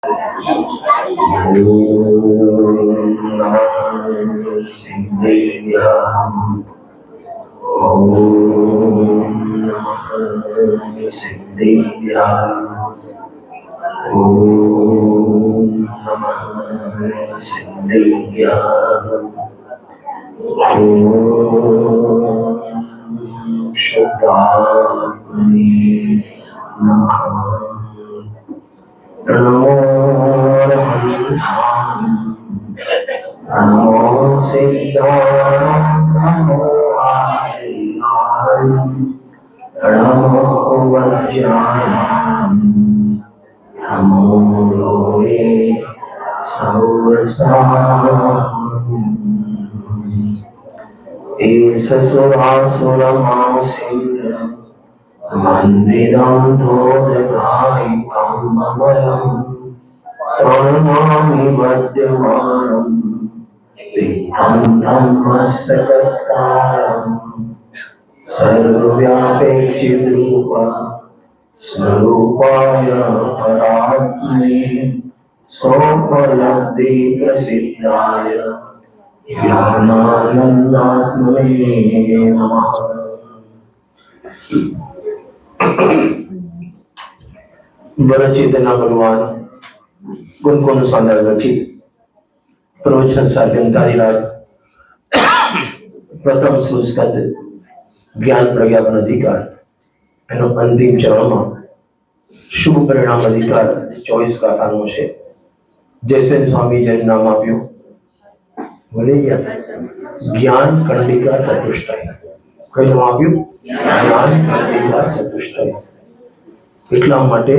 Namo Siddham, Namo Ariham, Namo Vajrayam, Namo Loe Saurasam. Esa Surasuramasindra Mandiram Dhodagayam Mamaram Pranamami Vadyamaram Titam Dhammasakataram Sarvvyapekshidrupa Swarupaya Paratmane Sopalabdhi Prasiddhaya Jnananandātmane Namah. वरचेतना भगवान गुण गुण सागर रचित प्रवचन साध्यंतादिराज प्रथम सुस्कंद ज्ञान प्रज्ञापन अधिकार એનો અંતિમ ચરણમાં શુભ પરિણામ અધિકાર 24 ગાથાનો છે. જૈસે સ્વામી જન નામ આપ્યું ભૂલી ગયા જ્ઞાન કંડિકા ચતુષ્ટય. કઈ નામ આપ્યું? જ્ઞાન કંડિકા ચતુષ્ટય. એટલા માટે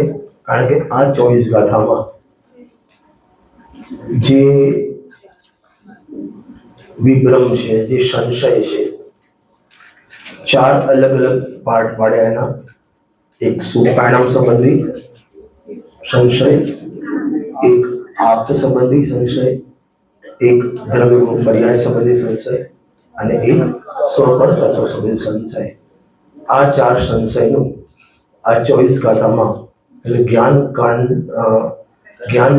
કારણ કે આ 24 ગાથામાં જે વિભ્રમ છે, જે સંશય છે, 4 અલગ અલગ પાર્ટ પાડ્યા એના. એક સુપરિણામ સંબંધી સંશય, એક આપ્ત સંબંધી સંશય, એક દ્રવ્ય ગુણ પર્યાય સંબંધી સંશય અને એક સ્વપર તત્વ સંબંધી સંશય. આ 4 સંશયનું આ 24 ગાથામાં એટલે જ્ઞાન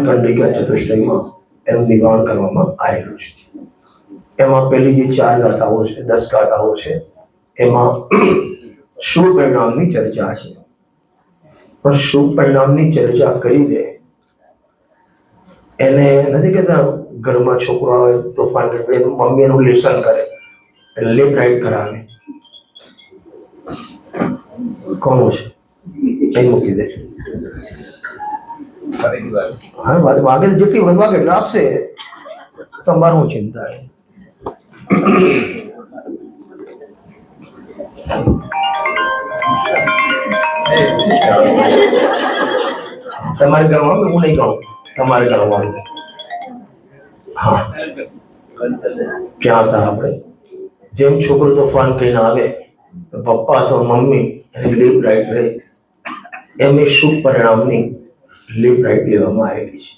કંડિકા ચતુષ્ટયમાં એનું નિવારણ કરવામાં આવેલું છે. એમાં પહેલી જે 4 ગાથાઓ છે, 10 ગાથાઓ છે, એમાં શુભ પરિણામની ચર્ચા છે. પણ શુભ પરિણામની ચર્ચા કરી દે એને નથી કહેતા ઘરમાં છોકરા હોય તોફાન કરે, મમ્મી એનું લેસન કરે, લેફ્ટ રાઈટ કરાવે. કોનું છે એ મૂકી દે. હા, વાગે જેટલી વાગે એટલે આપશે, તમારું શું ચિંતા છે? તમારે ગણવાનું, હું નહીં ગણું, તમારે ગણવાનું. હા, ક્યાં હતા આપણે? જેમ છોકરો તોફાન કરીને આવે તો પપ્પા અથવા મમ્મી એની લેફ્ટ રાઈટ રહે, એમ એ શુભ પરિણામની લેફ્ટ રાઈટ લેવામાં આવેલી છે.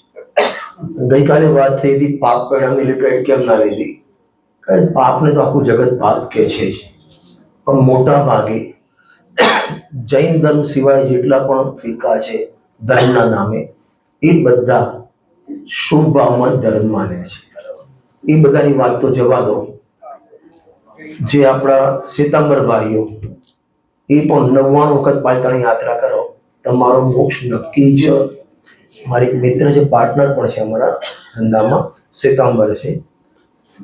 ગઈકાલે વાત થઈ હતી પાપ પરિણામની લેફ્ટ રાઈટ કેમ ના લીધી? કારણ પાપને તો આખું જગત પાપ કે છે જ. પણ મોટા ભાગે જૈન ધર્મ સિવાય જેટલા પણ ફિકા છે ધર્મના નામે, એ બધા શુભ ભાવમાં ધર્મ માને છે. એ બધાની વાત તો જવા દો. જે આપણા શ્વેતાંબર ભાઈઓ એ પણ 99 વખત પાલિતાણી યાત્રા કરો, તમારો મોક્ષ નક્કી જ. મારી એક મિત્ર છે, પાર્ટનર પણ છે અમારા ધંધામાં, શ્વેતાંબર છે.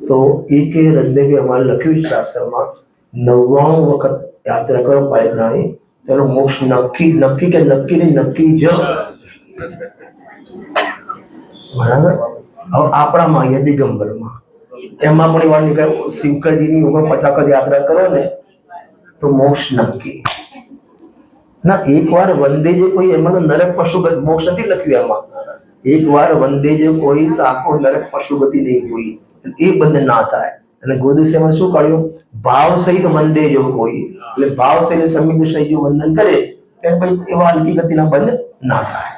તો એ કે રજનીભાઈ અમારે લખ્યું છે શાસ્ત્રમાં 99 વખત યાત્રા કરો પાલિતાણી, તેનો મોક્ષ નક્કી. નક્કી કે નક્કી નહીં, નક્કી જ. બરાબર. હવે આપણામાં અહીંયા દિગંબરમાં એમાં પણ એવા નીકળે શિવકરજીની 49 વખત યાત્રા કરો ને તો મોક્ષ નક્કી. ના, એકવાર વંદે જે કોઈ, એમાં તો નરક પશુગતિ મોક્ષ નથી લખ્યું એમાં. એકવાર વંદે જે કોઈ તો આખો નરક પશુગતિ નહીં કોઈ, એ બંધ ના થાય. અને ગોદિશમાં શું કાઢ્યું? ભાવ સહિત વંદે જો કોઈ, એટલે ભાવ સહિત સમિત સહિત જો વંદન કરે એમ પછી એવા હલકી ગતિના બંધ ના થાય.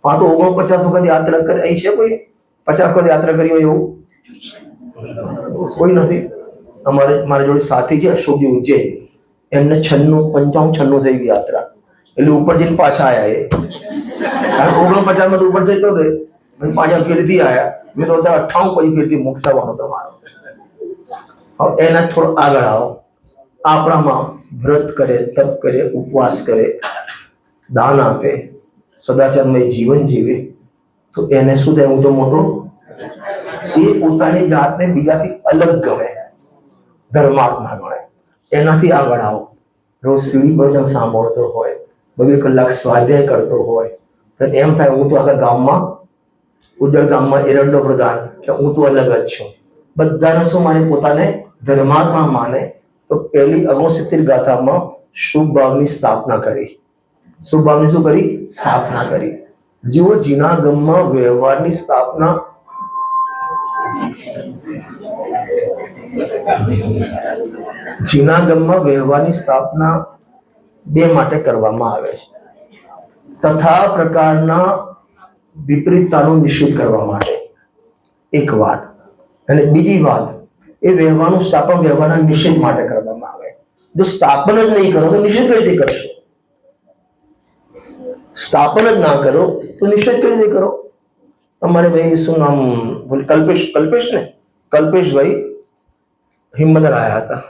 આ તો 49 વખત યાત્રા કરે, અહીં છે કોઈ 50 વખત યાત્રા કરી હોય એવું? કોઈ નથી. મારા જોડે સાથી છે અશોકજી ઉજ્જૈન, એમને 95 96 થઈ ગઈ યાત્રા, એટલે ઉપર જઈને પાછા આવ્યા. 49 માં ઉપર જતો રહે, પાછા ફેરથી આવ્યા, મેં તો 58 પછી ફેરથી મોક્ષ થવાનો તમારો. હવે એના થોડો આગળ આવો, આપણામાં વ્રત કરે, તપ કરે, ઉપવાસ કરે, દાન આપે, સદાચારમય જીવન જીવે, તો એને શું થાય? હું તો મોટો. એ પોતાની જાતને બીજાથી અલગ ગણે, ધર્માત્મા ગણે. એનાથી આગળ આવો, રોજ સીડી ભજન સાંભળતો હોય, 2 કલાક સ્વાધ્યાય કરતો હોય, તો એમ થાય હું તો આખા ગામમાં, ઉજ્જળ ગામમાં એરંડો પ્રધાન, કે હું તો અલગ જ છું. બધાને શું માને? પોતાને ધર્માત્મા માને. તો પહેલી 69 ગાથામાં શુભ ભાવની સ્થાપના કરી. શુભ ભાવની શું કરી? સ્થાપના કરી. જુઓ, જીનાગમમાં વ્યવહારની સ્થાપના જીનાગમમાં વ્યવહારની સ્થાપના 2 માટે કરવામાં આવે છે. તથા પ્રકારના વિપરીતતાનો નિષેધ કરવા માટે એક વાત, અને બીજી વાત એ વ્યવહારનું સ્થાપન વ્યવહારના નિષેધ માટે કરવામાં આવે. જો સ્થાપન જ નહીં કરો તો નિષેધ કઈ રીતે કરશો? સ્થાપન જ ના કરો તો નિષેધ કઈ રીતે કરો? અમારે ભાઈ શું નામ, કલ્પેશભાઈ હિંમતનગર આવ્યા હતા.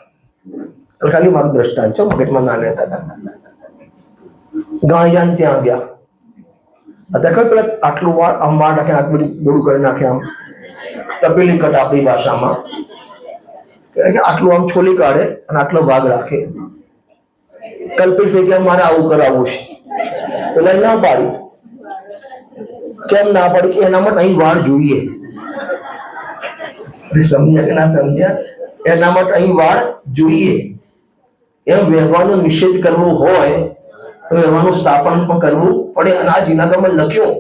ખાલી મારું દ્રષ્ટાંત છે, મગજમાં ના લેતા હતા. ગાયજાન ત્યાં ગયા હતા, ખબર પેલા આટલું વાર આમ વાર નાખે, આટલું બોડું કરી નાખે, આમ તપેલી કટ આપણી ભાષામાં, કે આટલું આમ છોલી કાઢે અને આટલો ભાગ રાખે. કલ્પેશભાઈ કે મારે આવું કરાવવું છે. પેલા ના પાડી. કેમ ના પાડી? કે એના માટે અહીં વાળ જોઈએ. સમજ્યા કે ના સમજ્યા? એના માટે અહીં વાળ જોઈએ. એમ વ્યવહારનો નિષેધ કરવો હોય તો વ્યવહારનું સ્થાપન પણ કરવું પડે. અને આ જીનાગમમાં લખ્યું,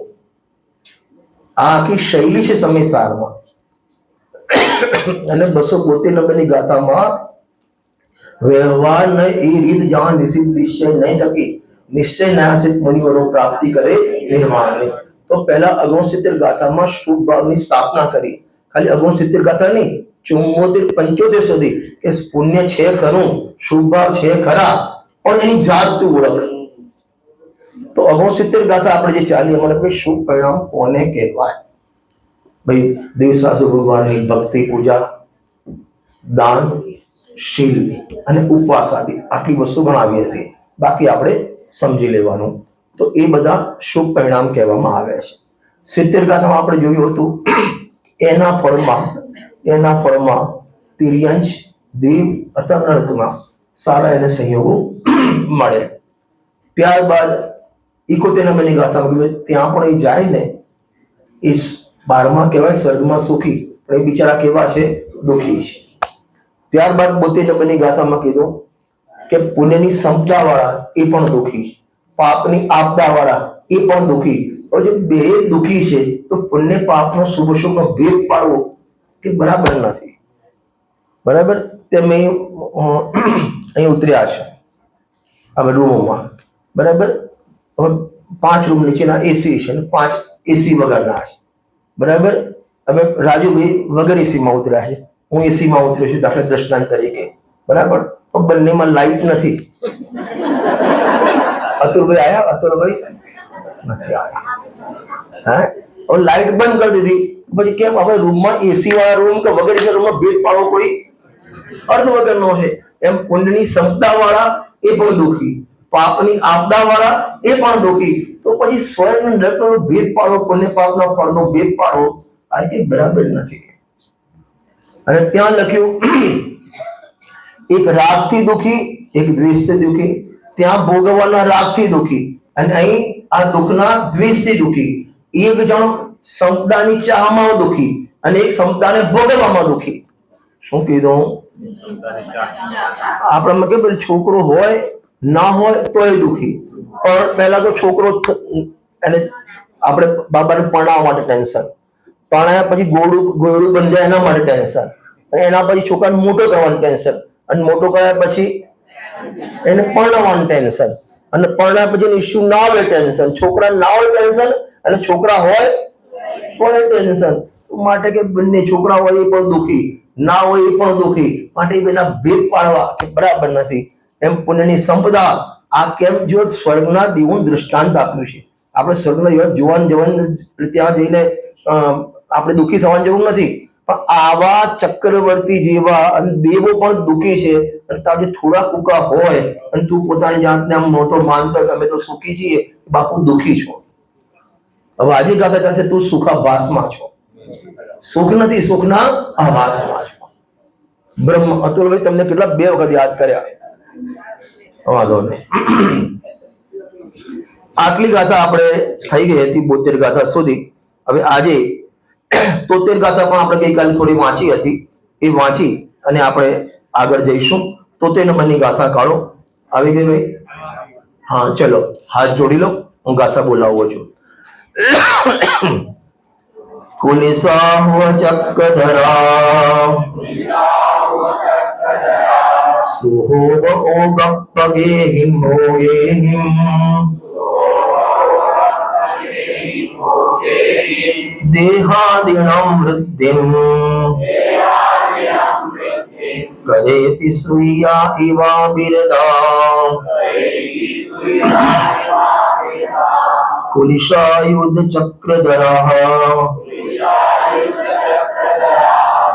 આ આખી શૈલી છે સમયસારમાં. અને 272 નંબરની ગાથામાં વ્યવહાર ને એ રીત જાણ નિષિદ્ધ નિશ્ચય નહીં ટકી, નિશ્ચય ન્યાસિત મુનિવરો પ્રાપ્તિ કરે વ્યવહારની. તો પહેલા 69 ગાથામાં શુભ ભાવની સ્થાપના કરી. ખાલી 69 ગાથા નહીં, 74 75 સુધી કે પુણ્ય છે ખરું, શુભ ભાવ છે ખરા, પણ એની જાત તું ઓળખ. તો 69 ગાથા આપણે જે ચાલી, એમાં કોઈ શુભ પરિણામ કોને કહેવાય? ભાઈ, દેવસાસુ ભગવાનની ભક્તિ, પૂજા, દાન, શીલ અને ઉપવાસ આદિ આટલી વસ્તુ ભણાવી હતી. બાકી આપણે સમજી લેવાનું. તો એ બધા શુભ પરિણામ કહેવામાં આવે છે. 70 ગાથામાં આપણે જોયું હતું, એના ફળમાં તિર્યંશ, દેવ અથવા નરકમાં સારા એને સંયોગો મળે. ત્યારબાદ 71 નંબરની ગાથામાં ત્યાં પણ એ જાય ને, એ 12મા કહેવાય સ્વર્ગમાં સુખી, પણ એ બિચારા કેવા છે? દુઃખી છે. ત્યારબાદ 72 નંબરની ગાથામાં કીધું કે પુણ્યની સંપદા વાળા એ પણ દુઃખી, પાપની આપદા વાળા એ પણ દુઃખી. જો 2 દુઃખી છે તો પુણ્ય પાપનો શુભ શુભનો ભેદ પાડવો કે બરાબર નથી. બરાબર? તેમ અહીં ઉતર્યા છે હવે રૂમોમાં. બરાબર? હવે 5 રૂમ નીચેના એસી છે અને 5 એસી વગરના છે. બરાબર? હવે રાજુભાઈ વગર એસીમાં ઉતર્યા છે, હું એસીમાં ઉતર્યો છું દાખલા દ્રષ્ટાંત તરીકે. બરાબર? પણ બંનેમાં લાઈટ નથી. અતુલભાઈ આવ્યા? અતુલભાઈ નથી આવ્યા. હા, હવે લાઈટ બંધ કરી દીધી પછી કેમ? હવે રૂમમાં એસી વાળા રૂમ કે વગર એસી રૂમમાં ભેદ પાડવો કોઈ અર્થ વગરનો છે. એમ પુણ્યની સંપદા વાળા એ પણ દુઃખી, પાપની આપદા વાળા એ પણ દુઃખી. તો પછી સ્વર્ગ અને નરકનો ભેદ પાડો, પુણ્ય પાપના ફળનો ભેદ પાડો, આ કઈ બરાબર નથી. અને ત્યાં લખ્યું, એક રાગથી દુઃખી, એક દ્વેષથી દુઃખી. ત્યાં ભોગવવાના રાગથી દુઃખી અને અહીં આ દુઃખના દ્વેષથી દુઃખી. એક જણ સંપદાની ચાહમાં દુઃખી અને એક સંપદાને ભોગવવામાં દુઃખી. શું કીધું? આપણામાં કે પેલો છોકરો હોય ના હોય તો એ દુઃખી, પણ પહેલા તો છોકરો એને આપણે બાબાને પરણાવવા માટે ટેન્શન, પરણાયા પછી ગોળું બંધાય એના માટે ટેન્શન, અને એના પછી છોકરાને મોટો કરવાનું ટેન્શન, અને મોટો કર્યા પછી એને પરણાવવાનું ટેન્શન, અને પરણાયા પછી ઇસ્યુ ના આવે ટેન્શન, છોકરા ના હોય ટેન્શન, અને છોકરા હોય તો ટેન્શન. માટે કે બંને છોકરા હોય એ પણ દુઃખી, ના હોય એ પણ દુઃખી. માટે બેના ભેદ પાડવા કે બરાબર નથી. એમ પુણ્યની સંપદા, આ કેમ? જો સ્વર્ગના દેવું દ્રષ્ટાંત આપ્યું છે આપણે સ્વર્ગના જવાન ત્યાં જઈને આપણે દુઃખી થવાની જરૂર નથી, પણ આવા ચક્રવર્તી જેવા અને દેવો પણ દુઃખી છે, અને તારે થોડા કુકા હોય અને તું પોતાની જાતને આમ મોટો માનતો કે અમે તો સુખી છીએ, બાપુ દુઃખી છો. હવે આજે ગાતા ચાલશે તું સુખાભાસમાં છો, સુખ નથી, સુખના આભાસમાં છો. બ્રહ્મ અતુલભાઈ તમને કેટલા 2 વખત યાદ કર્યા, વાંધો નહીં. આટલી ગાથા આપણે થઈ ગઈ હતી 72 ગાથા સુધી. હવે આજે 73 ગાથા પણ આપણે ગઈકાલે થોડી વાંચી હતી, એ વાંચી અને આપણે આગળ જઈશું. 73 નંબરની ગાથા કાઢો. આવી ગઈ ભાઈ? હા, ચલો હાથ જોડી લો, હું ગાથા બોલાવું છું. कुलिसाव चक्रधरा सुहोव ओगप्पगे हिमोगे हिम देहादिनं वृद्धिं करेति सूया इवा बिरदा कुलिशायुध चक्रधरः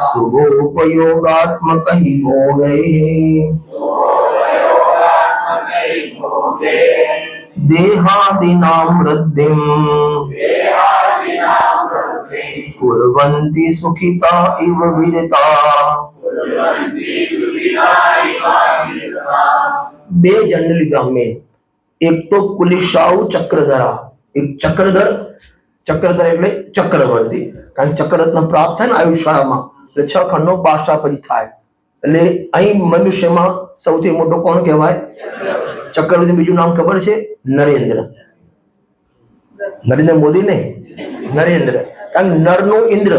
शुभोपयोगात्मक ही भोगे देहादिनां वृद्धिं कुर्वन्ति सुखिता इव विरता. બે જણને લીધા મેં, એક તો કુલિશાઉ ચક્રધરા, એક ચક્રધર. ચક્રધર એટલે ચક્રવર્તી, કારણ ચક્રરત્ન પ્રાપ્ત થાય ને આયુષ્યમાં એટલે 6 ખંડનો બાદશાહ પછી થાય. એટલે અહીં મનુષ્યમાં સૌથી મોટો કોણ કહેવાય? ચક્રવર્તી. બીજું નામ ખબર છે? નરેન્દ્ર. નરેન્દ્ર મોદી નહીં, નરેન્દ્ર. કારણ નરનો ઇન્દ્ર,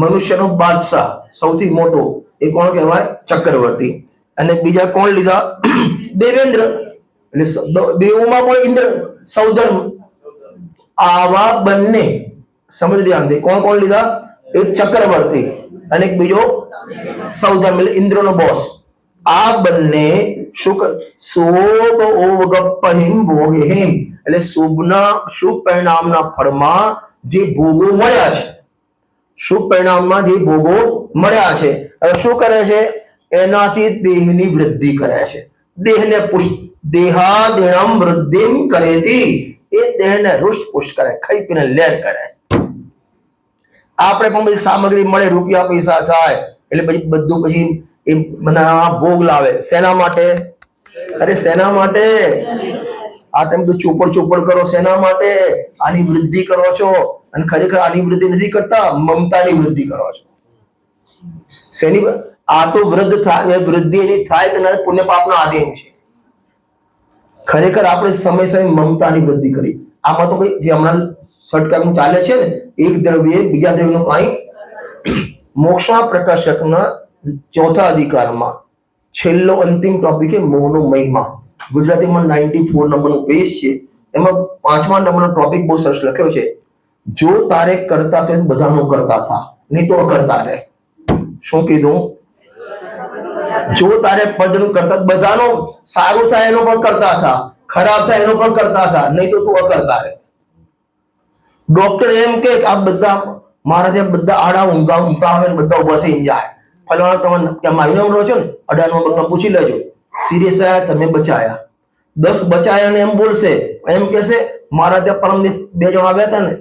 મનુષ્યનો બાદશાહ સૌથી મોટો એ કોણ કહેવાય? ચક્રવર્તી. અને બીજા કોણ લીધા? દેવેન્દ્ર. એટલે દેવોમાં પણ ઇન્દ્ર, સૌધર્મ. આવા બંને સમજ ધ્યાનથી. કોણ કોણ લીધા? એક ચક્રવર્તી અને એક બીજો સૌધર્મ, એટલે ઇન્દ્રનો બોસ. આ બંને શુભ ઓવગપ્પહિમ ભોગેહિમ, એટલે શુભ પરિણામના ફળમાં જે ભોગો મળ્યા છે, શુભ પરિણામમાં જે ભોગો મળ્યા છે, હવે શું કરે છે? એનાથી દેહની વૃદ્ધિ કરે છે. દેહને પુષ્ટ, દેહાદિણમ વૃદ્ધિમ કરેતી, એ દેહને રુષ્ટ પુષ્ટ કરે, ખાઈ પીને લેર કરે. આપણે પણ બધી સામગ્રી મળે, રૂપિયા પૈસા થાય એટલે પછી બધું પછી એ બધા ભોગ લાવે. શેના માટે? અરે શેના માટે? આ તમે તો ચોપડ કરો, શેના માટે? આની વૃદ્ધિ કરો છો, અને ખરેખર આની વૃદ્ધિ નથી કરતા, મમતાની વૃદ્ધિ કરો છો. શેની? આ તો વૃદ્ધ થાય, વૃદ્ધિ એની થાય કે ના પુણ્ય પાપના આધીન છે. ખરેખર આપણે સમય સમય મમતાની વૃદ્ધિ કરી. આમાં તો કઈ જે હમણાં સટકાનું ચાલે છે ને, એક દ્રવ્ય બીજા દ્રવ્યનું કઈ. મોક્ષમાં પ્રકાશકના 4થા અધિકારમાં છેલ્લો અંતિમ ટોપિક છે મોહનો મહિમા. ગુજરાતીમાં 94 નંબરનું પેજ છે, એમાં 5મા નંબરનો ટોપિક બહુ સરસ લખ્યો છે. જો તારે કરતા છે બધાનું કરતા થા, નહીં તો અકર્તા રહે. શું કીધું? જો તારે પદનું કરતા, બધાનો સારું થાય એનો પણ કરતા થા, ખરાબ થાય એનો પણ કરતા થા, નહીં તો તું અકર્તા રહે. ડોક્ટર એમ કે આ બધા મારા ત્યાં બધા આડા ઊંઘા આવે ને બધા ઉભા થઈ જાય, ફલાણા તમે ત્યાં આવીને રહો છો ને 18 નંબરમાં પૂછી લેજો, સિરિયસ આયા તમે બચાયા, 10 બચાયા ને એમ બોલશે, એમ કહેશે મારા ત્યાં પરમ 2 જણ આવ્યા હતા ને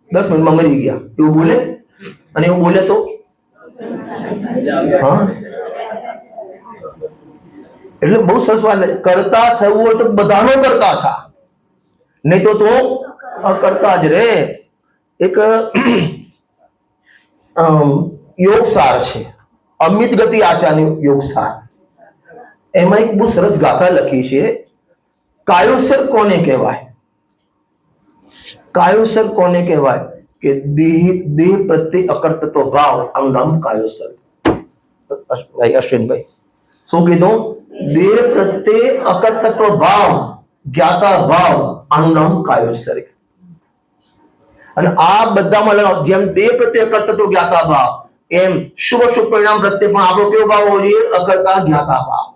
10 મિનિટમાં મરી ગયા, એવું બોલે. અને એવું બોલે તો હા, એટલે બહુ સરસ વાત. કરતા થવું હોય તો બધાનો કરતા થા, નહીં તો તું અકર્તા જ રે. એક યોગસાર છે, અમિત ગતિ આચાર્યનો યોગસાર. એમાં એક બહુ સરસ ગાથા લખી છે. કાયોસર કોને કહેવાય? કાયોસર કોને કહેવાય? કે દેહ પ્રત્યે અકર્તત્વ ભાવ, આનું નામ કાયોસર. અશ્વિનભાઈ શું કીધું? દેહ પ્રત્યે અકર્તત્વ ભાવ, જ્ઞાતા ભાવ, આનું નામ કાયોસર. અને આ બધામાં જેમ દેહ પ્રત્યે અકર્તત્વ જ્ઞાતા ભાવ, એમ શુભ પરિણામ પ્રત્યે પણ આપણો કેવો ભાવ હોવો જોઈએ? અકર્તા જ્ઞાતા ભાવ.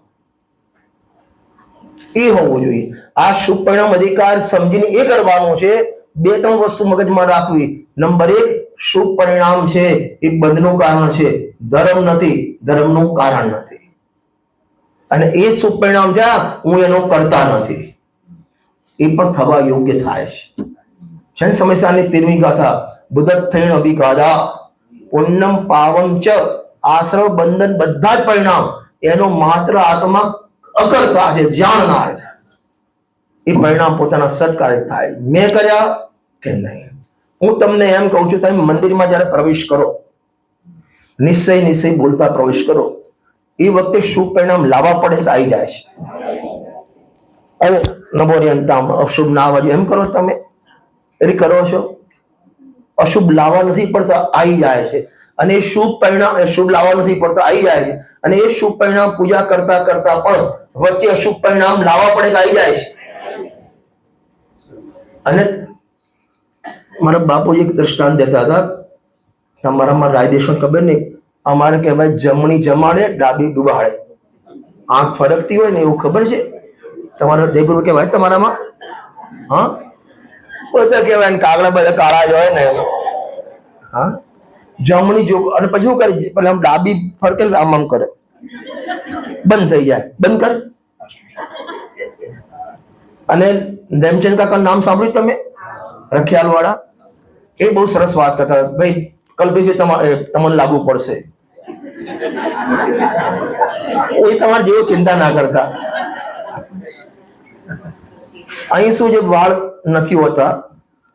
એ હોવું જોઈએ. આ શુભ પરિણામ અધિકાર સમજીને એ કરવાનું છે. 2-3 વસ્તુ મગજમાં રાખવી. નંબર 1, શુભ પરિણામ છે એ બંધનું કારણ છે, ધર્મ નથી, ધર્મનું કારણ નથી. અને એ શુભ પરિણામ છે, હું એનો કરતા નથી, એ પણ થવા યોગ્ય થાય છે. જૈન સમસ્યાની 13મી ગાથા, બુદ્ધ થઈને અભિગાધા પુણ્યમ પાવમ ચ આશ્રવ બંધન બધા જ પરિણામ એનો માત્ર આત્મા અકર્તા છે, જાણનાર છે. એ પરિણામ પોતાના સત્કાર્ય થાય. મેં કર્યા કે નહીં. હું તમને એમ કહું છું, તમે મંદિરમાં જ્યારે પ્રવેશ કરો, નિશ્ચય બોલતા પ્રવેશ કરો, એ વખતે શુભ પરિણામ લાવવા પડે કે આવી જાય છે? હવે નમોરિયંતામ અશુભ ના આવવા એમ કરો તમે, એટલે કરો છો. અશુભ લાવવા નથી પડતા, આવી જાય છે. અને એ શુભ પરિણામ શુભ લાવવા નથી પડતા, આવી જાય છે. અને એ શુભ પરિણામ પૂજા કરતા કરતા પણ વચ્ચે અશુભ પરિણામ લાવવા પડે કે આવી જાય છે. અને મારા બાપુજી એક દ્રષ્ટાંત દેતા હતા, તમારામાં રાયદેશમાં ખબર નહીં, અમારે કહેવાય જમણી જમાડે ડાબી ડુબાડે. આંખ ફરકતી હોય ને એવું ખબર છે તમારા જયગુરુ કહેવાય તમારામાં? હા, બધા કહેવાય કાગડા બધા કાળા જ હોય ને. હા, જમણી જો અને પછી શું કરે, પેલા આમ ડાબી ફરકે આમ આમ કરે, બંધ થઈ જાય, બંધ કર. અને નેમચંદ કાકા નામ સાંભળ્યું તમે, રખિયાલ વાળા? એ બહુ સરસ વાત કરતા, ભાઈ કલ્પેશ તમને લાગુ પડશે, એ તમારે જેવું ચિંતા ના કરતા. અહીં શું છે, વાળ નથી હોતા,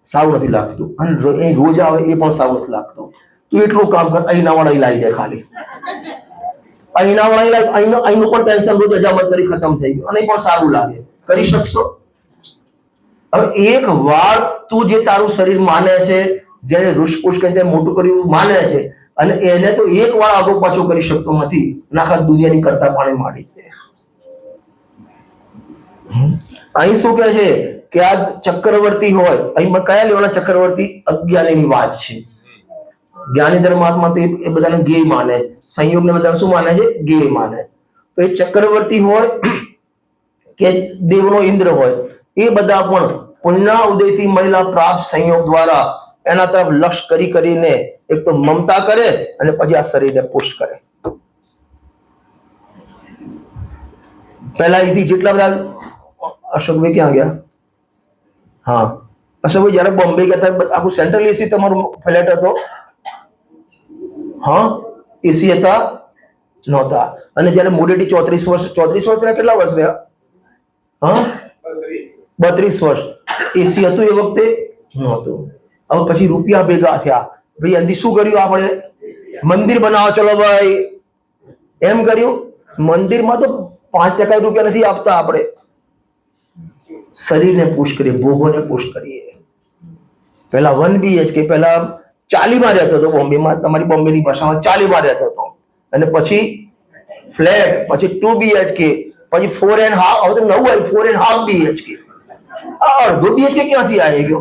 સાવ નથી લાગતું, અને રોજ આવે એ પણ સાવ નથી લાગતું. તું એટલું કામ કર, અહીંના વાળા લાવી જાય ખાલી, અહીંના વાળા અહીંનું પણ ટેન્શન રોજ હજામત કરી ખતમ થઈ ગયું, અને પણ સારું લાગે. કરી શકશો? હવે એક વાળ તું જે તારું શરીર માને છે, જેને ઋષપુષ કરીને મોટું કર્યું માને છે, અને એને તો એક વાળ આગો પાછો કરી શકતો નથી, આખા દુનિયાની કરતા પાણી માંડી દે. અહીં શું કહે છે કે આ ચક્રવર્તી હોય, અહીં કયા લેવાના ચક્રવર્તી? અજ્ઞાનીની વાત છે. જ્ઞાની ધર્માત્મા તો એ બધાને જ્ઞેય માને, સંયોગને બધા શું માને છે? જ્ઞેય માને. તો એ ચક્રવર્તી હોય કે દેવનો ઇન્દ્ર હોય, એ બધા પણ પુણ્ય ઉદયથી મળેલા પ્રાપ્ત સંયોગ દ્વારા એના તરફ લક્ષ્ય કરીને એક તો મમતા કરે અને પછી આ શરીરને પુષ્ટ કરે. પહેલા અહીંથી જેટલા બધા અશોકભાઈ ક્યાં ગયા? હા, અશોકભાઈ જયારે બોમ્બે ગયા હતા, આખું સેન્ટ્રલ એસી તમારો ફ્લેટ હતો? હા, એસી હતા? નહોતા. અને જયારે મોડેટી 34 વર્ષ કેટલા વર્ષ રહ્યા? હા, 32 વર્ષ એસી હતું એ વખતે? નહોતું. હવે પછી રૂપિયા ભેગા થયા, ભાઈ એનાથી શું કર્યું આપણે? મંદિર બનાવો, ચલો ભાઈ, એમ કર્યું. મંદિરમાં તો 5% રૂપિયા નથી આપતા આપણે. શરીરને પુષ્ટ કરીએ, ભોગોને પુષ્ટ કરીએ. પેલા 1 BHK પહેલા 40 રહેતો હતો બોમ્બેમાં, તમારી બોમ્બેની ભાષામાં 40 રહેતો હતો. અને પછી ફ્લેટ, પછી 2 BHK, પછી 4.5, હવે તો નવું આવ્યું 4.5 BHK. આ અડધો BHK ક્યાંથી આવી ગયો?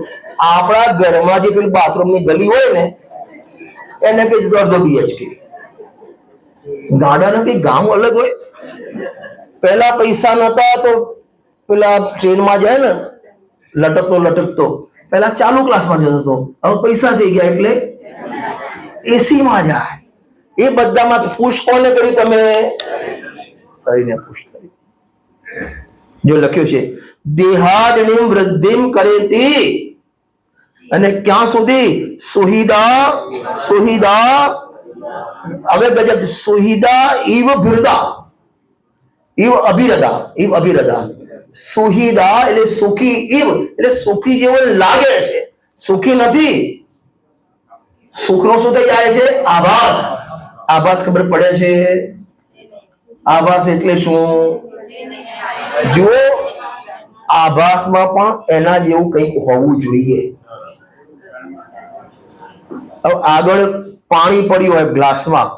આપણા ઘરમાં જે પેલી બાથરૂમની ગલી હોય ને એને કઈ અડધો BHK. ગાડા નથી, ગામ અલગ હોય. પહેલા પૈસા નતા તો પેલા ટ્રેનમાં જાય ને લટકતો પહેલા ચાલુ ક્લાસમાં જતો હતો, હવે પૈસા થઈ ગયા એટલે એસી માં જાય. એ બધામાં પુશ કોને કર્યું? તમે શરીરને પુશ કર્યું. જો લખ્યું છે દેહાદિની વૃદ્ધિમ કરેતી, અને ક્યાં સુધી? સુહિદા. હવે ગજબ, સુહિદા ઇવ બિરદા, ઇવ અભિરદા. સુહિદા એટલે સુખી, ઇવ એટલે સુખી જેવો લાગે છે, સુખી નથી. સુખનો શું થઈ જાય છે? આભાસ. આભાસ ખબર પડે છે? આભાસ એટલે શું? જો આભાસમાં પણ એના જેવું કંઈક હોવું જોઈએ. હવે આગળ પાણી પડ્યું હોય ગ્લાસમાં,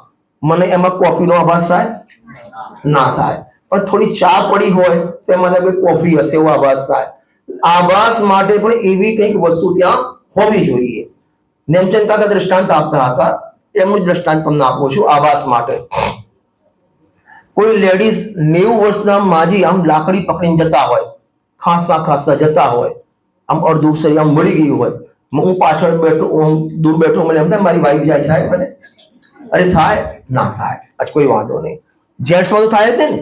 મને એમાં કોફીનો આભાસ થાય? ના થાય. પણ થોડી ચા પડી હોય તો એમાં કોફી હશે એવો આભાસ થાય. આભાસ માટે પણ એવી કંઈક વસ્તુ ત્યાં હોવી જોઈએ. નેમચંદ કાકા દ્રષ્ટાંત આપતા હતા, એમનું દ્રષ્ટાંત તમને આપું છું આભાસ માટે. કોઈ લેડીઝ 90 વર્ષના માજી આમ લાકડી પકડીને જતા હોય, ખાસતા ખાસતા જતા હોય, આમ અડધું શરીર આમ મળી ગયું હોય, હું પાછળ બેઠો, હું દૂર બેઠો, મને એમ થાય મારી વાઈફ જાય થાય મને, અરે થાય ના થાય, આજ કોઈ વાંધો નહીં. જેન્ટ્સમાં તો થાય જ ને.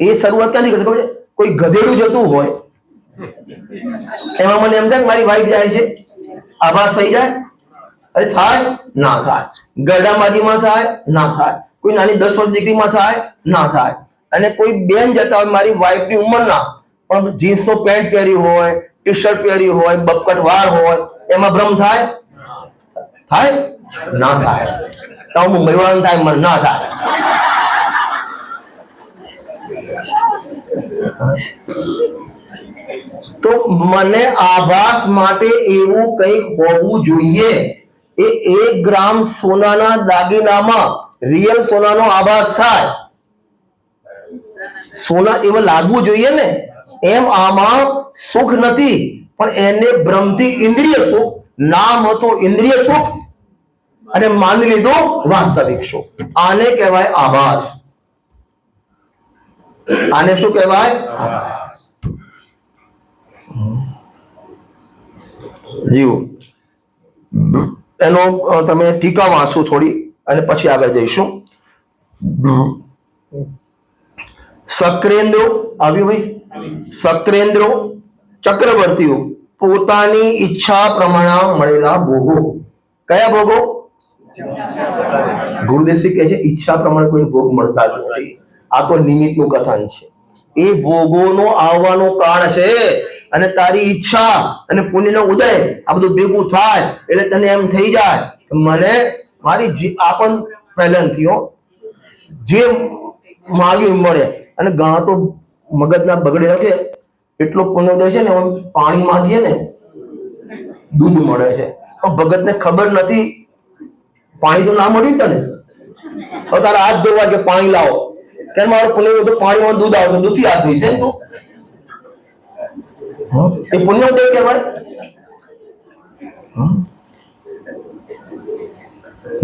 એ શરૂઆત ક્યાંથી કરશે ખબર છે? કોઈ ગધેડું જતું હોય એમાં મને એમ થાય મારી વાઈફ જાય છે, આભાસ થઈ જાય, અરે થાય ના થાય. ગરડામાજીમાં થાય ના થાય, કોઈ નાની 10 વર્ષ દીકરીમાં થાય ના થાય. અને કોઈ બેન જતા હોય મારી વાઈફની ઉંમરના, પણ જીન્સનો પેન્ટ પહેર્યું હોય, ટી શર્ટ પહેર્યું હોય, બપકટ વાળ હોય, એમાં ભ્રમ થાય? થાય ના થાય. તો મુંબઈ વાળાને થાય, મને ના થાય. તો મને આભાસ માટે એવું કંઈક હોવું જોઈએ. એ 1 ગ્રામ સોનાના દાગીનામાં રિયલ સોનાનો આભાસ થાય. સોના એવા લાગવું જોઈએ ને. એમ આમાં સુખ નથી, પણ એને ભ્રમથી ઇન્દ્રિય સુખ, નામ હતું ઇન્દ્રિય સુખ, અને માની લીધું વાસ્તવિક સુખ. આને કહેવાય આભાસ. આને શું કહેવાય? જીવો એનો તમે ટીકા વાંચો થોડી અને પછી આગળ જઈશું. શક્રેન્દ્રો આવ્યું ભાઈ? શક્રેન્દ્રો ચક્રવર્તીઓ પોતાની ઈચ્છા પ્રમાણે મળેલા ભોગો. કયા ભોગો? ગુરુદેવજી કહે છે ઈચ્છા પ્રમાણે કોઈ ભોગ મળતા જ નથી. આ તો નિમિત્તનું કથન છે. એ ભોગોનો આવવાનો કાળ છે, અને તારી ઈચ્છા અને પુણ્યનો ઉદય આ બધું ભેગું થાય એટલે તને એમ થઈ જાય મને મારી આપણ પહેલાંથી જે માગ્યું મળે. અને ઘણા તો મગજના બગડે રાખે એટલો પુણ્યોદય છે ને, પાણી માંગીએ ને દૂધ મળે છે, પણ ભગતને ખબર નથી પાણી તો ના મળ્યું તને. હવે તારા હાથ ધોવા કે પાણી લાવો, કે મારું પુણ્ય તો પાણીમાં દૂધ આવે તો દૂધથી હાથ ધોઈશે ને તું. એ પુણ્યોદય કહેવાય.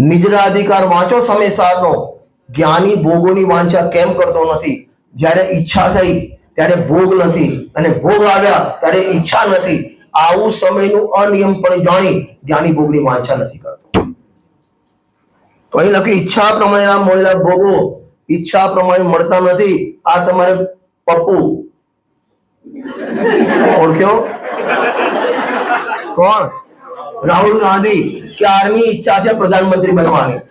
નિજરા અધિકાર વાંચો સમયસારનો. જ્ઞાની ભોગોની વાંચા કેમ કરતો નથી? જ્યારે ઈચ્છા થઈ ત્યારે ભોગ નથી, અને ભોગ આવ્યા ત્યારે ઈચ્છા નથી. આવું સમયનું અનિયમ પણ જાણી જ્ઞાની ભોગની વાંચા નથી કરતો. તો અહીં લખ્યું ઈચ્છા પ્રમાણે મળેલા ભોગો ઈચ્છા પ્રમાણે મળતા નથી. આ તમારે પપ્પુ ઓળખ્યો? કોણ? રાહુલ ગાંધી. કે આર્મી ઈચ્છા છે પ્રધાનમંત્રી બનવાની,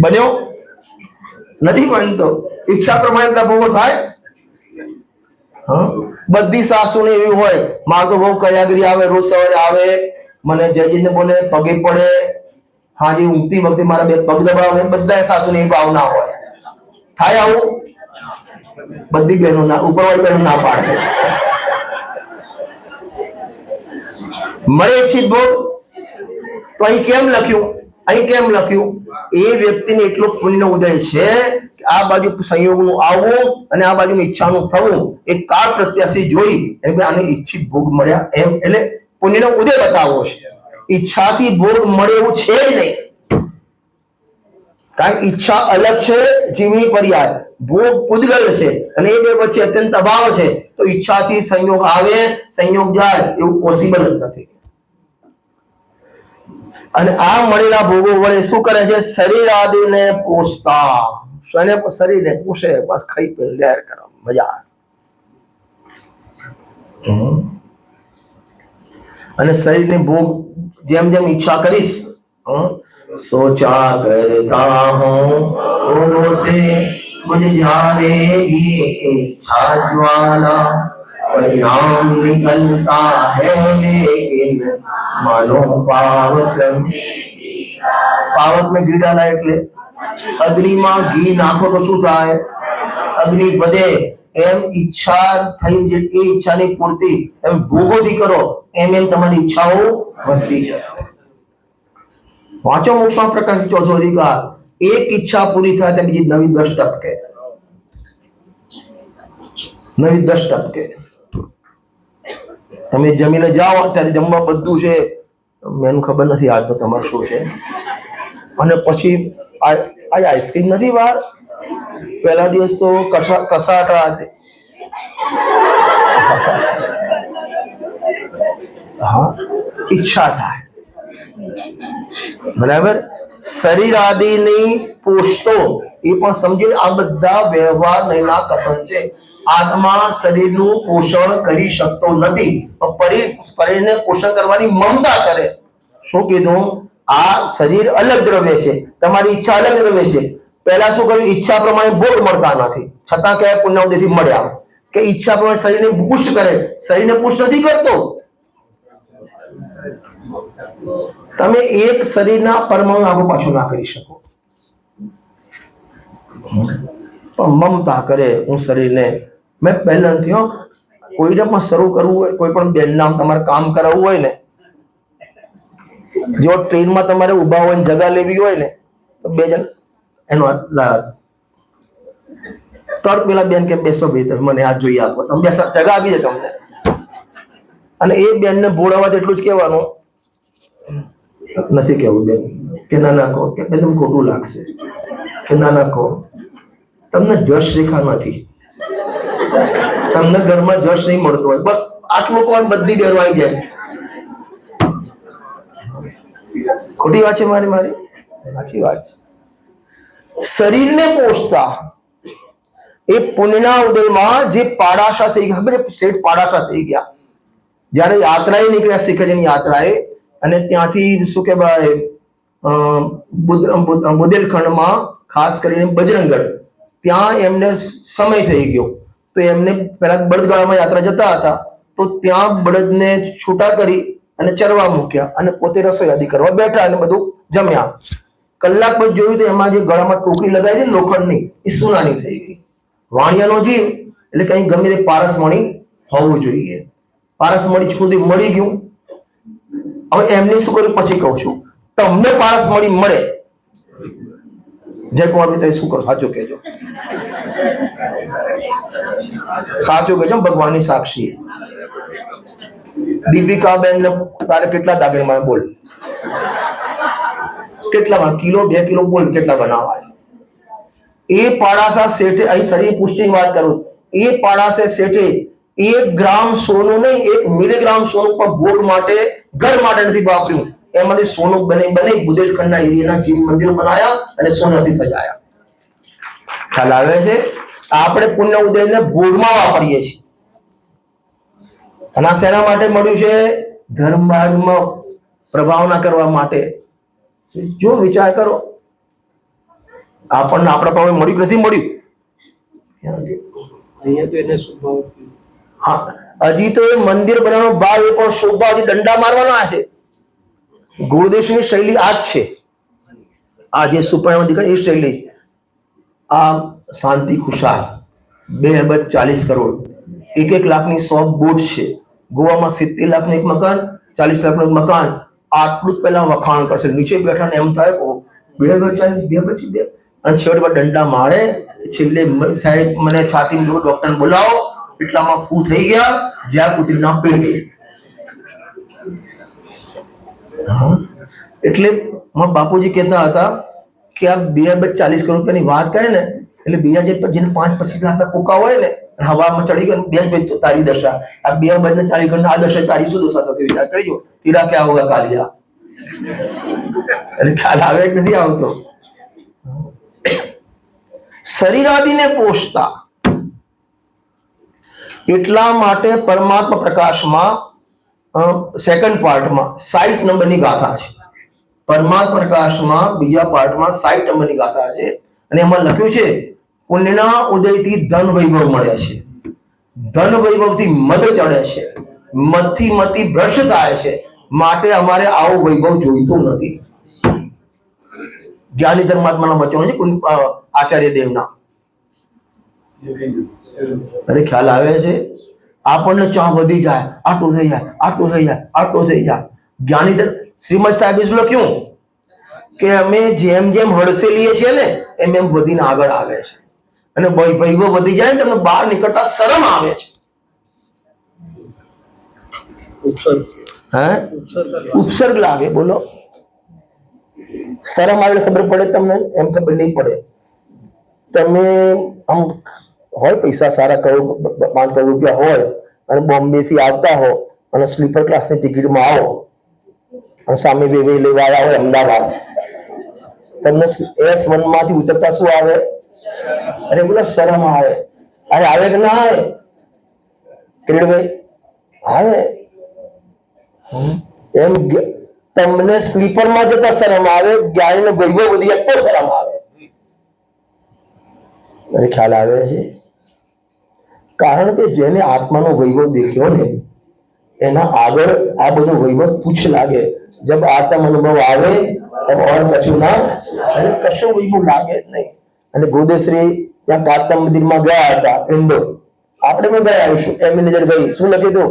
બન્યો નથી. બનતો. ઈચ્છા પ્રમાણે ભોગો થાય. બધી સાસુને એવી હોય, માર તો બહુ કયાગરી આવે, રોજ સવારે આવે, મને જજીને બોલે, પગે પડે, હાજી ઊંઘતી વખતે મારા 2 પગ દબાવે. બધા સાસુને એવી ભાવના હોય. થાય આવું? બધી બહેનો ના, ઉપરવાળી બહેનો ના પાડે. મળે ઈચ્છિત ભોગ. તો અહીં કેમ લખ્યું? અહીં કેમ લખ્યું? એ વ્યક્તિને એટલો પુણ્ય ઉદય છે કે આ બાજુ સંયોગનું આવવું અને આ બાજુ ઈચ્છાનું થવું એ કાળ પ્રત્યાશી જોઈ એમ કે આને ઈચ્છિત ભોગ મળ્યા એમ, એટલે પુણ્યનો ઉદય બતાવવો છે. ઈચ્છાથી ભોગ મળે એવું છે જ નહીં. કારણ કે ઈચ્છા અલગ છે, જીવની પર્યાય, ભોગ પૂજગલ છે, અને એ બે વચ્ચે અત્યંત અભાવ છે. તો ઈચ્છાથી સંયોગ આવે, સંયોગ જાય એવું પોસિબલ જ નથી. અને આ મળેલા ભોગો વડે શું કરે છે? શરીર આદિને પોષતા. શરીરને પોષે, બસ ખાઈ પી લહેર કરો, મજા. અને શરીરને ભોગ જેમ જેમ ઈચ્છા કરીશ, सोचा करता हूँ भोगों से बुझ जाएगी इच्छा ज्वाला, परिणाम निकलता है लेकिन मानो पावक में घी डाला એટલે અગ્નિમાં ઘી નાખો તો શું થાય? અગ્નિ વધે. એમ ઈચ્છા થઈ જે એ ઈચ્છાની પૂર્તિ એમ ભોગોથી કરો એમ એમ તમારી ઈચ્છાઓ વધતી જશે. વાંચો મોક્ષમાં પ્રકાશ ચોથો અધિકાર. એક ઈચ્છા પૂરી થાય તો બીજી નવી 10 ટપકે, નવી 10 ટપકે. તમે જમીને જાઓ ત્યારે જમવા બધું છે, મેનુ ખબર નથી આજ તો તમારે શું છે, અને પછી આ આઈસ્ક્રીમ નથી બહાર, પહેલા દિવસ તો કસાટા હતી. હા, ઈચ્છા થાય, બરાબર. શરીર આદિની પોષતો એ પણ સમજી, આ બધા વ્યવહાર નહીંના કથન છે. આત્મા શરીરનું પોષણ કરી શકતો નથી, શરીરને પોષણ કરવાની મમતા કરે. શું કીધું? આ શરીર અલગ દ્રવ્ય છે, તમારી ઈચ્છા અલગ દ્રવ્ય છે. પહેલા શું કર્યું? ઈચ્છા પ્રમાણે ભોગ મળતા નથી, છતાં કયા પુણ્યથી મળ્યા કે ઈચ્છા પ્રમાણે શરીરને પુષ્ટ કરે, શરીરને પુષ્ટ નથી કરતો. તમે એક શરીરના પરમાણુ આગળ પાછું ના કરી શકો, પણ મમતા કરે હું શરીરને. મેં પહેલાથી કોઈને પણ શરૂ કરવું હોય, કોઈ પણ બેન નામ તમારે કામ કરાવવું હોય ને, જો ટ્રેનમાં તમારે ઉભા હોય જગા લેવી હોય ને, તો બે જણ એનો તરત પેલા બેન કે બેસો ભાઈ, તમે મને આ જોઈ આપો, તમે જગા આપી દે તમને. અને એ બેનને ભોળાવા એટલું જ કહેવાનું, નથી કેવું બેન કે ના ના કહો, કે તમને ખોટું લાગશે, કે ના ના કહો, તમને જશ રેખા નથી, તમને ઘરમાં જશ નહીં મળતો હોય, બસ આટલું કોણ બધી બહેનો આવી જાય. ખોટી વાત છે મારી? સાચી વાત છે. શરીરને પોષતા એ પુણ્યના ઉદયમાં જે પાડાશા થઈ ગયા, ખબર છે? શેઠ પાડાશા થઈ ગયા જયારે યાત્રાએ નીકળ્યા, શિખરની યાત્રાએ, અને ત્યાંથી શું કહેવાય, બુદેલખંડમાં ખાસ કરીને બજરંગગઢ, ત્યાં એમને સમય થઈ ગયો. તો એમને પેલા બળદગાડામાં યાત્રા જતા હતા, તો ત્યાં બળદને છૂટા કરી અને ચરવા મૂક્યા, અને પોતે રસોઈ આદિ કરવા બેઠા અને બધું જમ્યા. કલાક પછી જોયું તો એમાં જે ગળામાં ટોકરી લગાવી છે લોખંડની, એ સોનાની થઈ ગઈ. વાણિયાનો જીવ એટલે કઈ ગમે તે પારસમણી હોવું જોઈએ. પારસમણી સુધી મળી ગયું. હવે એમને શું કર્યું પછી કહું છું. તમને પારસમણી મળે, જયકુમાર મિત્ર શું કરો? સાચું કહેજો, સાચું કહેજો, ભગવાનની સાક્ષી. દીપિકાબેન ને તારે કેટલા દાગીને માં બોલ, કેટલા કિલો 2 કિલો બોલ, કેટલા બનાવવા? એ પાડાસા શેઠે, અહીં શરીર પુષ્ટિની વાત કરું, એ પાડાસે શેઠે 1 ગ્રામ સોનું નહીં, 1 મિલીગ્રામ સોનું પણ ભોગ માટે, ઘર માટે નથી વાપર્યું. એમાંથી સોનું બને બુદેલખંડના એરિયાના જીવ મંદિર બનાયા અને સોનાથી સજાયા. ખ્યાલ આવે છે? આપણે પુણ્ય ઉદયને ભોગમાં વાપરીએ છીએ. અને આ શેના માટે મળ્યું છે? ધર્મ માર્ગમાં પ્રભાવના કરવા માટે. જો વિચાર કરો, આપણને આપણા પ્રમાણે મળ્યું નથી મળ્યું. હા, હજી તો એ મંદિર બનાવવાનો ભાવ, એ પણ શોભા, હજી દંડા મારવાના છે. ગુરુદેશની શૈલી આ જ છે. આ જે સુપર્ણ દેખાય એ શૈલી. આ શાંતિ ખુશાલ 2 અબજ 40 કરોડ, 1 લાખની 100 બોટ છે. ગોવામાં 70 લાખનું એક મકાન, 40 લાખનું એક મકાન. આટલું જ પહેલા વખાણ કરશે, નીચે બેઠા ને એમ થાય 2 અબજ 40, અને છેવટે દંડા મારે. છેલ્લે સાહેબ મને છાતીમાં દો, ડોક્ટરને બોલાવો, એટલામાં ફૂ થઈ ગયા, જ્યાં કુતરીના પેટે. એટલે મારા બાપુજી કહેતા હતા કે આ 2 અબજ 40 કરોડ રૂપિયાની વાત કરે ને, એટલે બીજા જેને 5-25 લાખના કોકા હોય ને, હવામાં ચડી ગયો, 2 અબજ તો તારી દશા. આ 2 અબજ ને 40 કરોડ આ દશા તારી શું દશા થશે? વિચાર કરજો. તીરા ક્યાં હોગા કાલિયા. એટલે ખ્યાલ આવે કે નથી આવતો? શરીર આદિને પોષતા એટલા માટે પરમાત્મા પ્રકાશમાં સેકન્ડ પાર્ટમાં 60 નંબરની ગાથા છે. પરમાત્મા પ્રકાશમાં બીજા પાર્ટમાં 60 નંબરની ગાથા છે, અને એમાં લખ્યું છે પુણ્યના ઉદયથી ધન વૈભવ મળે છે, ધન વૈભવથી મદ ચડે છે, મદથી મતિ ભ્રષ્ટ થાય છે, માટે અમારે આવો વૈભવ જોઈતો નથી. જ્ઞાની ધર્માત્માના વચનો છે આચાર્ય દેવના. અરે ખ્યાલ આવે છે? આપણને ચાહ વધી જાય, આટલું થઈ જાય, આટલું થઈ જાય, આટલું થઈ જાય. જ્ઞાની શ્રીમદ સાહેબે શું લખ્યું કે અમે જેમ જેમ હડસેલીએ છીએ ને એમ એમ વધીને આગળ આવે છે, અને વૈભવ વધી જાય ને તમને બહાર નીકળતા શરમ આવે છે. ઉપસર્ગ લાગે. બોલો, શરમ આવે ખબર પડે તમને? એમ ખબર નહીં પડે. તમે આમ હોય પૈસા સારા, કરોડ 5 કરોડ રૂપિયા હોય અને બોમ્બે થી આવતા હો અને સ્લીપર ક્લાસની ટિકિટમાં આવો અને સામે બે લેવા આવ્યા હોય અમદાવાદ, તમને S1 માંથી ઉતરતા શું આવે? અરે બોલો શરમ આવે. અરે આવે કે ના આવે કિરીટભાઈ? આવે. એમ તમને સ્લીપરમાં જતા શરમ આવે, જ્ઞાનીને વૈભવ બધી તો શરમ આવે. મને ખ્યાલ આવે છે. કારણ કે જેને આત્માનો વૈભવ દેખ્યો ને એના આગળ આ બધો વૈભવ પૂછ લાગે. જબ આત્મ અનુભવ આવે તબ ઓર કશું ના, અને કશો વૈભવ લાગે જ નહીં. અને ગોદેશ્રી ત્યાં કાતમ મંદિરમાં ગયા હતા ઇન્દોર, આપણે પણ ગયા આવીશું. એમની નજર ગઈ, શું લખ્યું હતું?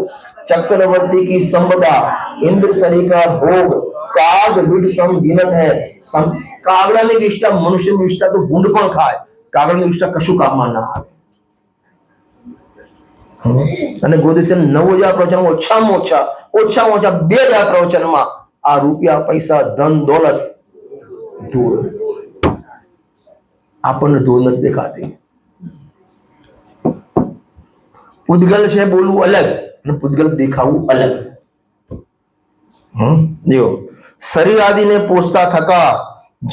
ચક્રવર્તી કી સંપદા इंद्र शरीर का भोग काग विड सम गिनत है. કાગડાની વિષ્ઠા મનુષ્યની વિષ્ઠા તો ભૂંડ પણ ખાય, કાગડાની વિષ્ઠા કશું કામમાં ના આવે. અને ગોદેશ્વર 9000 પ્રવચનમાં ઓછામાં ઓછા 2000 પ્રવચનમાં આ રૂપિયા પૈસા ધન દોલત ધૂળ, આપણને ધૂળ નથી દેખાતી. પૂતગલ છે બોલવું અલગ અને પૂતગલ દેખાવું અલગ. જો શરીર આદિને પોષતા થકા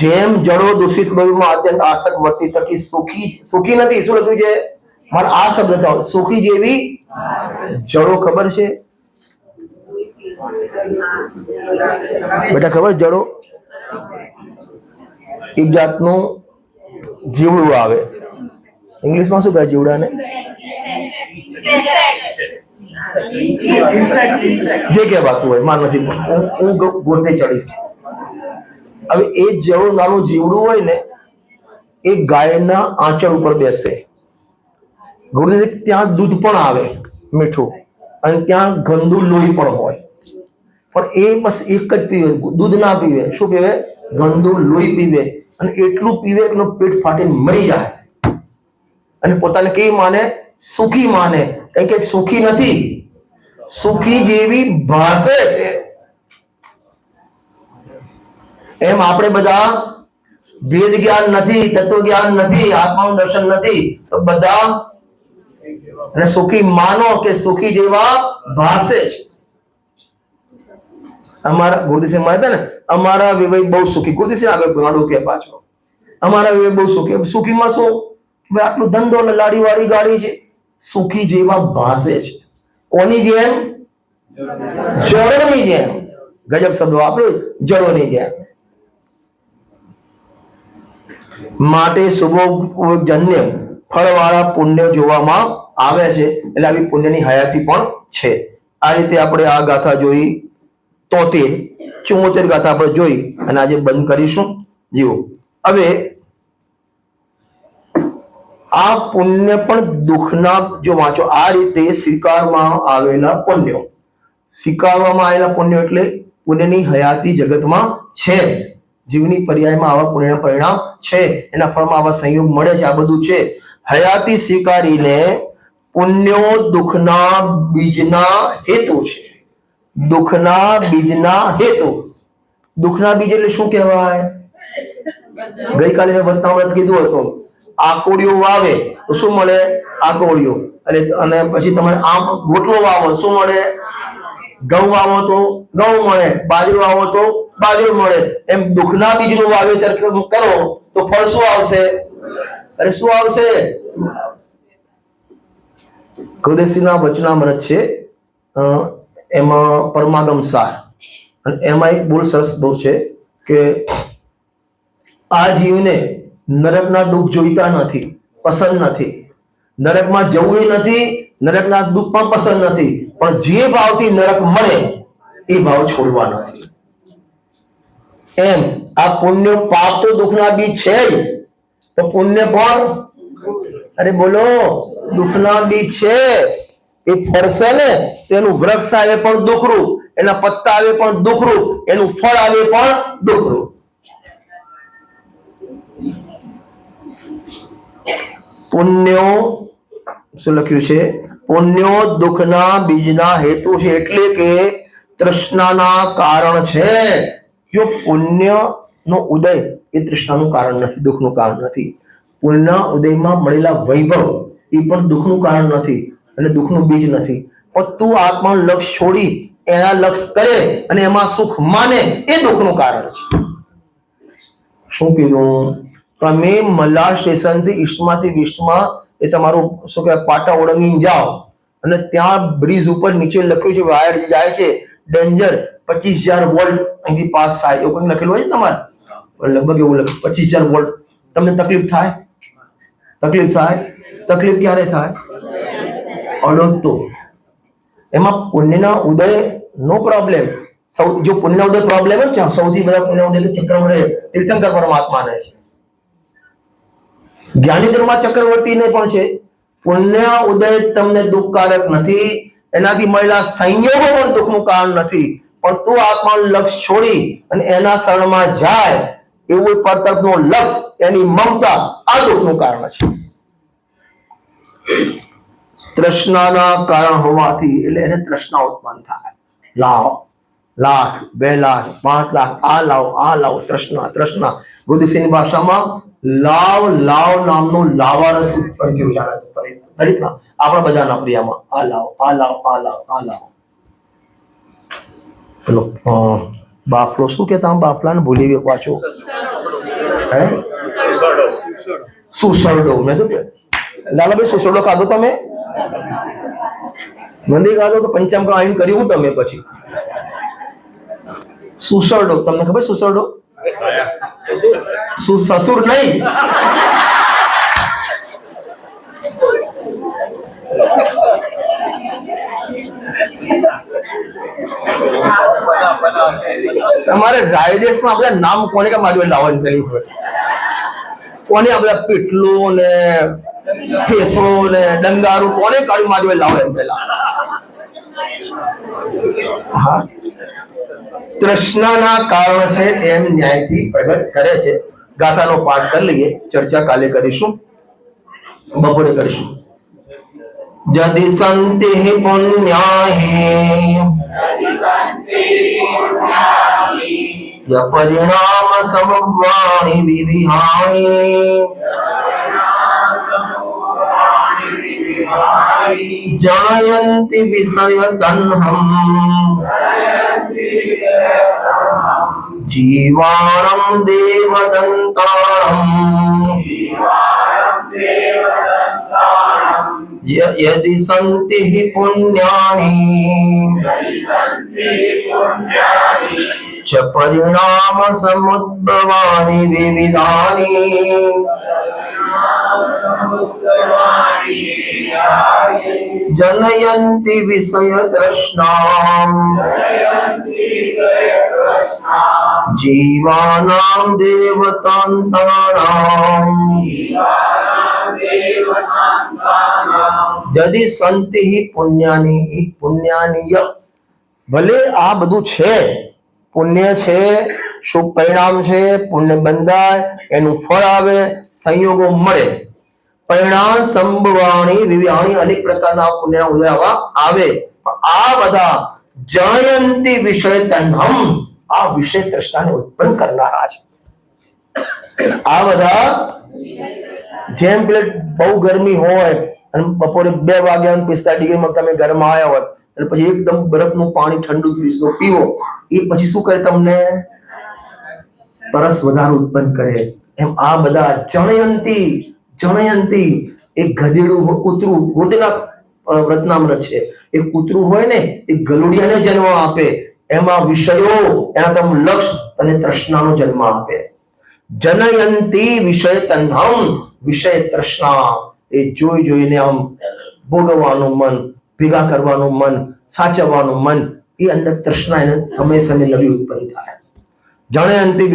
જેમ જડો દૂષિત લોહીમાં અત્યંત આસક્ત વર્તી થકી સુખી નથી. શું લખ્યું છે? મારે આ શબ્દ કહો, સુખી જેવી જડો ખબર છે બેટા? ખબર જડો એક જાતનું જીવડું આવે. ઇંગ્લિશમાં શું કહે જીવડાને? જે કહેવાતું હોય, માર નથી, હું ગોતે ચડીશ. હવે એ જેવું નાનું જીવડું હોય ને એ ગાયના આંચળ ઉપર બેસે. ત્યાં દૂધ પણ આવે મીઠું, અને ત્યાં ગંદુ લોહી પણ હોય, પણ એ બસ એક જ પીવે, દૂધ ના પીવે. શું પીવે? ગંદુ લોહી પીવે. અને એટલું પીવે કે પેટ ફાટીને મરી જાય. અને પોતાને કેવી માને? સુખી માને. કારણ કે સુખી નથી, સુખી જેવી ભાષે છે. એમ આપણે બધા વેદ જ્ઞાન નથી, તત્વ જ્ઞાન નથી, આત્માનું દર્શન નથી, તો બધા અને સુખી માનો કે સુખી જેવા ભાષે છે. અમારા ગુરુદેવ માનતા ને અમારા વિવેક બહુ સુખી. ગુરુદેવ આગળ ગાડું કે પાછો અમારા વિવેક બહુ સુખી. સુખીમાં શું? આટલું ધંધો લાડી વાળી ગાડી છે. સુખી જેવા ભાષે છે. કોની જેમ? જળોની જેમ. ગજબ શબ્દ વાપર્યો, જળોની જેમ. માટે શુભોજન્ય ફળવાળા પુણ્ય જોવામાં આવે છે. એટલે આવી પુણ્યની હયાતી પણ છે. આ રીતે આપણે આ ગાથા જોઈ 73, 74 ગાથા આપણે જોઈ અને આજે બંધ કરીશું. જીવો હવે આ પુણ્ય પણ દુઃખના, જો વાંચો આ રીતે સ્વીકારવામાં આવેલા પુણ્યો, સ્વીકારવામાં આવેલા પુણ્યો એટલે પુણ્યની હયાતી જગતમાં છે. જીવની પર્યાયમાં આવા પુણ્યના પરિણામ છે, એના ફળમાં આવા સંયોગ મળે છે. આ બધું છે. હયાતી સ્વીકારીને પુણ્યો દુઃખના બીજના હેતુ છે. દુઃખના બીજના હેતુ. દુઃખના બીજ એટલે શું કહેવાય? ગઈકાલે મેં વર્તાવત કીધું હતું, આકોડીઓ વાવે તો શું મળે? આકોડીઓ. અને પછી તમારે આમ ગોટલો વાવો શું મળે? ઘઉં વાવો તો ઘઉં મળે, બાજરો વાવો તો બાજરો મળે. એમ દુઃખના બીજનું વાવેતર કરો તો ફળ શું આવશે? અરે શું આવશે? ગુરુદેવના વચનામૃત છે, એમાં પરમાગમ સાર, અને એમાં એક બહુ સરસ બહુ છે કે આ જીવને નરકના દુઃખ જોઈતા નથી, પસંદ નથી, નરકમાં જવું નથી, નરકના દુઃખ પણ પસંદ નથી, પણ જે ભાવથી નરક મળે એ ભાવ છોડવા નથી. એમ આ પુણ્ય પાપ તો દુઃખના બીજ છે જ, તો પુણ્ય પણ અરે બોલો દુઃખના બીજ છે. એ ફળશે ને તેનું વૃક્ષ આવે પણ દુઃખરૂપ, એના પત્તા આવે પણ દુઃખરૂપ, એનું ફળ આવે પણ દુઃખરૂપ. પુણ્યો શું લખ્યું છે? પુણ્યો દુઃખના બીજના હેતુ છે, એટલે કે તૃષ્ણાના કારણ છે. જો પુણ્ય નો ઉદય એ તૃષ્ણાનું કારણ નથી, દુઃખનું કારણ નથી. પુણ્યના ઉદયમાં મળેલા વૈભવ એ પણ દુઃખનું કારણ નથી અને દુઃખનું બીજ નથી. પણ તું આત્માનું લક્ષ છોડી એના લક્ષ કરે અને એમાં સુખ માને એ દુઃખનું કારણ છે. શું કીધું? તમે મલ્હાર સ્ટેશનથી ઈસ્ટમાંથી વેસ્ટમાં એ તમારું શું કહેવાય પાટા ઓળંગીને જાઓ અને ત્યાં બ્રિજ ઉપર નીચે લખ્યું છે વાયર જે જાય છે ડેન્જર 25,000 વોલ્ટ અહીંથી પાસ થાય એવું કંઈક લખેલું હોય છે તમારે, લગભગ એવું લખ્યું 25,000 વોલ્ટ. તમને તકલીફ થાય? તકલીફ થાય? તકલીફ ક્યારે થાય? અડકતો. એમાં પુણ્યના ઉદય નો પ્રોબ્લેમ. જો પુણ્યના ઉદય પ્રોબ્લેમ જ છે, સૌથી બધા પુણ્ય ઉદય ચક્રવર્તી તીર્થંકર પરમાત્માને છે. જ્ઞાની ધર્મમાં ચક્રવર્તીને પણ છે. પુણ્ય ઉદય તમને દુઃખકારક નથી, એનાથી મળેલા સંયોગો પણ દુઃખનું કારણ નથી. પણ તું આત્માનું લક્ષ છોડી અને એના શરણમાં જાય એવું પરતરફનું લક્ષ, એની મમતા આ દુઃખનું કારણ છે. તૃષ્ણાના કારણ હોવાથી એટલે એને તૃષ્ણા ઉત્પન્ન થાય. લાવ, લાખ, 2 લાખ, 5 લાખ, આ લાવ, તૃષ્ણા, તૃષ્ણા. બુદ્ધિસિંહની ભાષામાં લાવ લાવ નામનું લાવારસ ઉત્પન્ન થયું જાણે દરેકના, આપણા બધાના પ્રિયમાં આ લાવ, આ લાવ, આ લાવ, આ લાવ. પેલો બાફલો શું કેતા બાફલાને ભૂલી ગયો પાછો. હે સુસરડો. મેં તો લાલાભાઈ સુસરડો ખાધો તમે? મંદિર ખાધો તો પંચામૃત આવીને કર્યું તમે પછી સુસરડો. તમને ખબર સુસરડો? સસુર નહીં, તમારે રાયદેશમાં બધા નામ કોને કે મારી લાવવાનું પેલી કોને આ બધા પીટલું ને ફેસો ને ડંગારું કોને કાઢ્યું મારી લાવે પેલા? હા, તૃષ્ણાના કારણ છે એમ ન્યાયથી પ્રગટ કરે છે. ગાથાનો પાઠ કરી લઈએ, ચર્ચા કાલે કરીશું, બપોરે કરીશું. જદિ સંતિ પુણ્યાહી પરિણામ સમવાણી વિવિહાણી જયંતિ વિષય તન્હમ જીવાણમ દેવદંતાણમ यदि सन्ति हि पुण्यानि च परिणाम समुद्भवानि विविधानि जनयन्ति विषय तृष्णाम् जीवानां देवतान्तानाम् यदि संति ही पुण्यानी ભલે આ બધું છે, પુણ્ય છે, શુભ પરિણામ છે, પુણ્ય બંધાય, એનું ફળ આવે, સંયોગો મળે, પરિણામ સંભવાણી વિવિહાણી, અનેક પ્રકારના પુણ્યના ઉદય આવે. આ બધા જયંતી વિષય તન્હમ, આ વિષય તૃષ્ણાને ઉત્પન્ન કરનારા છે. આ બધા જેમ પેલે બહુ ગરમી હોય અને બપોરે 2 વાગ્યા 45 ડિગ્રીમાં તમે ઘરમાં આવ્યા હોય અને પછી એકદમ બરફનું પાણી ઠંડુ ફ્રીજનું પીવો, એ પછી શું કરે? તમને તરસ વધારે ઉત્પન્ન કરે. એમ આ બધા જણયંતી એક ગધેડું કૂતરું પોતેના વ્રતનામૃત છે. એ કૂતરું હોય ને એ ગલુડિયાને જન્મ આપે, એમાં વિષયો એના તમ લક્ષ અને તૃષ્ણાનો જન્મ આપે. જનયંતી વિષય તન્હમ, વિષય તૃષ્ણા એ જોઈને આમ ભોગવવાનું મન, ભેગા કરવાનું મન, સાચવવાનું મન, એ અંદર તૃષ્ણા એને સમય નવી ઉત્પન્ન થાય. જનયંતી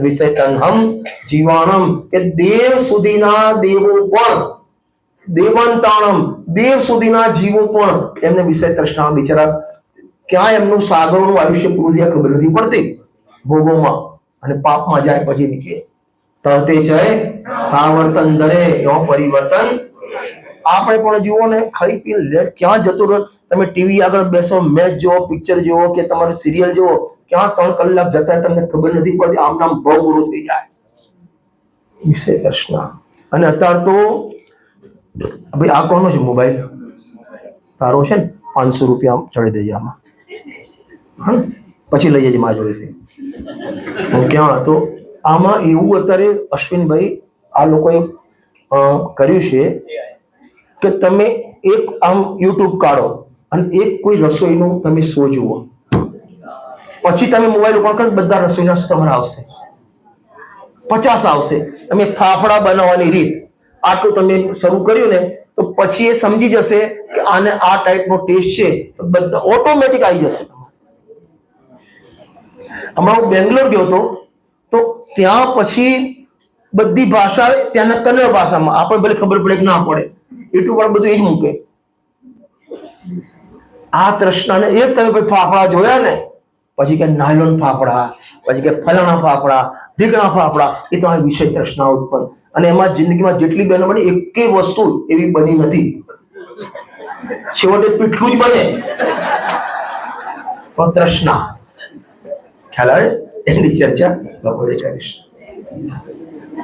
વિષય તન્હમ જીવાણમ, કે દેવ સુધીના દેવો પણ, દેવાંતાણમ, દેવ સુધીના જીવો પણ એમને વિષય તૃષ્ણા, બિચારા ક્યાં એમનું સાગરોનું આયુષ્ય પૂરું થયા ખબર નથી પડતી ભોગોમાં, અને પાપમાં જાય પછી નીચે તરતે છે આવર્તન દરે એવો પરિવર્તન. આપણે પણ જુઓ ને, ખાઈ પી લે ક્યાં જતું રહે, તમે ટીવી આગળ બેસો, મેચ જુઓ, પિક્ચર જુઓ કે તમારું સિરિયલ જુઓ, ક્યાં 3 કલાક જતા તમને ખબર નથી પડતી, આમ નામ બહુ પૂરું થઈ જાય. વિષય કૃષ્ણ. અને અત્યારે તો ભાઈ આ કોનો છે મોબાઈલ? તારો છે ને? 500 રૂપિયા ચડી દેજે આમાં, હા, પછી લઈ જજે મારા જોડેથી. હું ક્યાં હતો આમાં એવું અત્યારે અશ્વિનભાઈ આ લોકોએ કર્યું છે કે તમે એક આમ યુટ્યુબ કાઢો અને એક કોઈ રસોઈનું તમે શો જુઓ, પછી તમે મોબાઈલ ઉપર કરો, બધા રસોઈના શો તમારા આવશે, 50 આવશે. તમે ફાફડા બનાવવાની રીત આટલું તમે શરૂ કર્યું ને તો પછી એ સમજી જશે કે આને આ ટાઈપનો ટેસ્ટ છે, તો બધા ઓટોમેટિક આવી જશે. હમણાં હું બેંગ્લોર ગયો હતો તો ત્યાં પછી બધી ભાષા ત્યાંના કન્નડ ભાષામાં, આપણે ભલે ખબર પડે કે ના પડે, એટલું પણ બધું એ જ મૂકે. આ તૃષ્ણાને એક તમે પછી ફાફડા જોયા ને પછી કે નાયલોન ફાફડા, પછી કે ફલાણા ફાફડા, ઢીકણા ફાફડા, એ તમારી વિષય તૃષ્ણા ઉત્પન્ન. અને એમાં જિંદગીમાં જેટલી બને બની એકેય વસ્તુ એવી બની નથી, છેવટે પીઠલું જ બને પણ તૃષ્ણા. ખ્યાલ આવે? એની ચર્ચા બપોરે કરીશ.